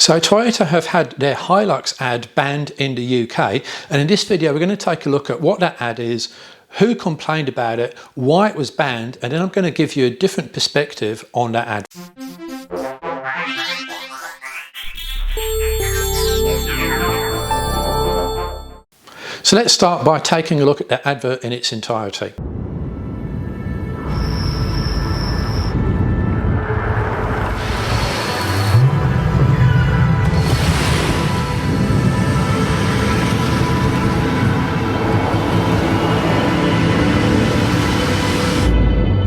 So Toyota have had their Hilux ad banned in the UK, and in this video we're going to take a look at what that ad is, who complained about it, why it was banned, and then I'm going to give you a different perspective on that ad. So let's start by taking a look at the advert in its entirety.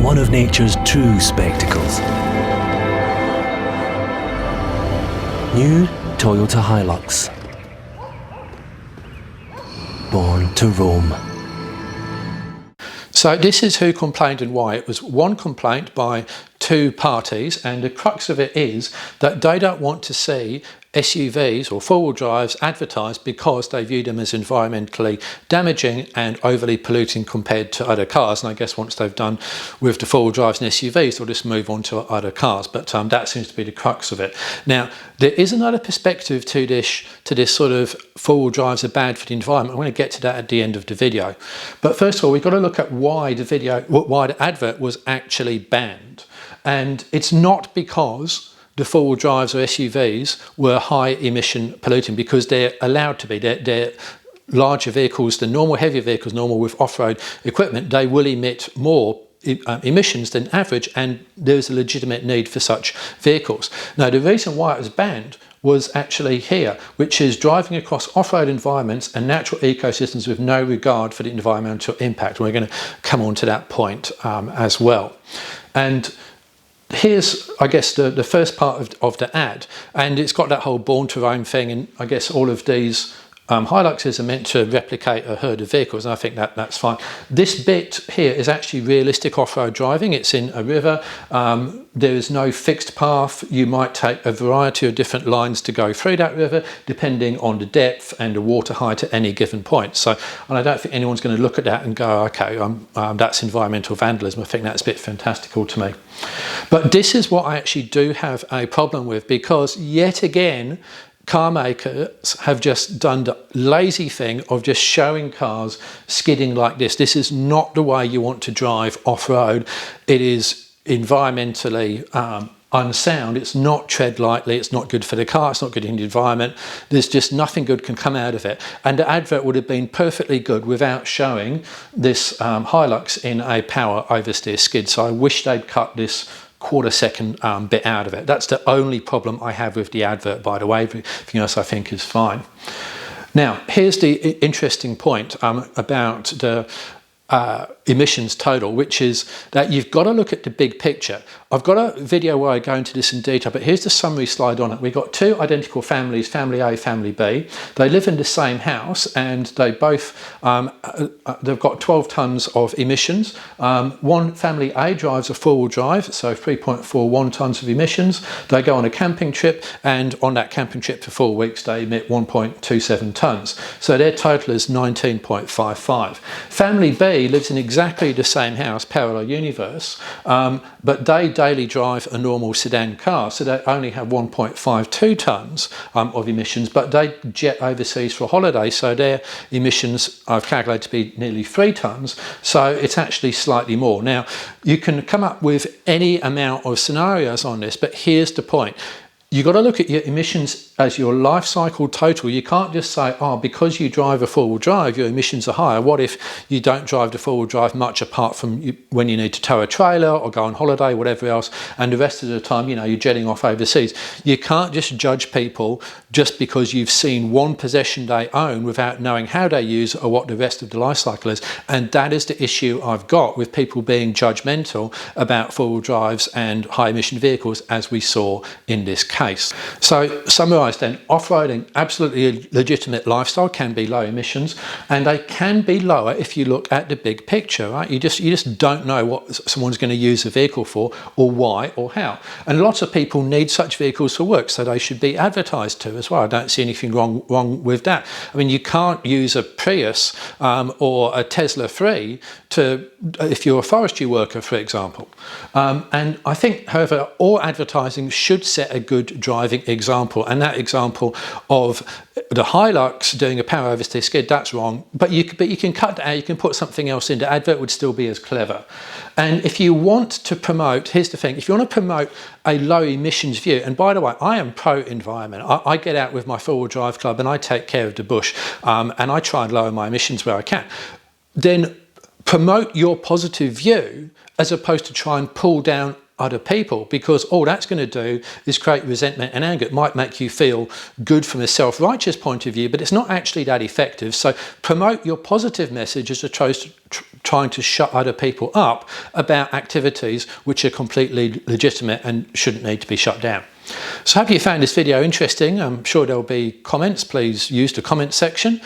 One of nature's true spectacles. New Toyota Hilux. Born to roam. So this is who complained and why. It was one complaint by two parties, and the crux of it is that they don't want to see SUVs or four-wheel drives advertised because they view them as environmentally damaging and overly polluting compared to other cars. And I guess once they've done with the four-wheel drives and SUVs, they'll just move on to other cars. But that seems to be the crux of it. Now, there is another perspective to this sort of four-wheel drives are bad for the environment. I'm going to get to that at the end of the video. But first of all, we've got to look at why the advert was actually banned. And it's not because the four-wheel drives or SUVs were high emission polluting, because they're allowed to be. They're larger vehicles than normal, heavier vehicles, normal with off-road equipment. They will emit more emissions than average, and there's a legitimate need for such vehicles. Now, the reason why it was banned was actually here, which is driving across off-road environments and natural ecosystems with no regard for the environmental impact. We're going to come on to that point as well. And here's, I guess, the first part of the ad, and it's got that whole born to roam thing, and I guess all of these Hiluxes are meant to replicate a herd of vehicles, and I think that's fine. This bit here is actually realistic off-road driving. It's in a river. There is no fixed path. You might take a variety of different lines to go through that river, depending on the depth and the water height at any given point. So, and I don't think anyone's going to look at that and go, okay, that's environmental vandalism. I think that's a bit fantastical to me. But this is what I actually do have a problem with, because yet again, car makers have just done the lazy thing of just showing cars skidding like this. This is not the way you want to drive off-road. It is environmentally unsound. It's not tread lightly. It's not good for the car. It's not good in the environment. There's just nothing good can come out of it. And the advert would have been perfectly good without showing this Hilux in a power oversteer skid. So I wish they'd cut this quarter-second bit out of it. That's the only problem I have with the advert, by the way. Everything else I think is fine. Now, here's the interesting point about the emissions total, which is that you've got to look at the big picture. I've got a video where I go into this in detail, but here's the summary slide on it. We've got two identical families, family A, family B. They live in the same house, and they both, they've got 12 tonnes of emissions. One family A drives a four-wheel drive, so 3.41 tonnes of emissions. They go on a camping trip, and on that camping trip for 4 weeks, they emit 1.27 tonnes. So their total is 19.55. Family B lives in exactly the same house, parallel universe, but they daily drive a normal sedan car, so they only have 1.52 tonnes of emissions, but they jet overseas for a holiday, so their emissions I've calculated to be nearly 3 tonnes, so it's actually slightly more. Now, you can come up with any amount of scenarios on this, but here's the point. You've got to look at your emissions as your life cycle total. You can't just say, oh, because you drive a four-wheel drive, your emissions are higher. What if you don't drive the four-wheel drive much, apart from when you need to tow a trailer or go on holiday, whatever else, and the rest of the time, you know, you're jetting off overseas. You can't just judge people just because you've seen one possession they own without knowing how they use or what the rest of the life cycle is. And that is the issue I've got with people being judgmental about four-wheel drives and high-emission vehicles, as we saw in this case. So, summarise then, off-roading, absolutely a legitimate lifestyle, can be low emissions, and they can be lower if you look at the big picture, right? You just don't know what someone's going to use a vehicle for, or why, or how. And lots of people need such vehicles for work, so they should be advertised to as well. I don't see anything wrong with that. I mean, you can't use a Prius or a Tesla 3 if you're a forestry worker, for example. And I think, however, all advertising should set a good good driving example, and that example of the Hilux doing a power oversteer skid, that's wrong, but you can cut that out, you can put something else in. The advert would still be as clever. And if you want to promote, here's the thing, if you want to promote a low emissions view, and by the way, I am pro environment. I get out with my four-wheel drive club and I take care of the bush, and I try and lower my emissions where I can. Then promote your positive view as opposed to try and pull down other people, because all that's going to do is create resentment and anger. It might make you feel good from a self-righteous point of view, but it's not actually that effective. So promote your positive message as opposed to trying to shut other people up about activities which are completely legitimate and shouldn't need to be shut down. So I hope you found this video interesting. I'm sure there'll be comments. Please use the comment section.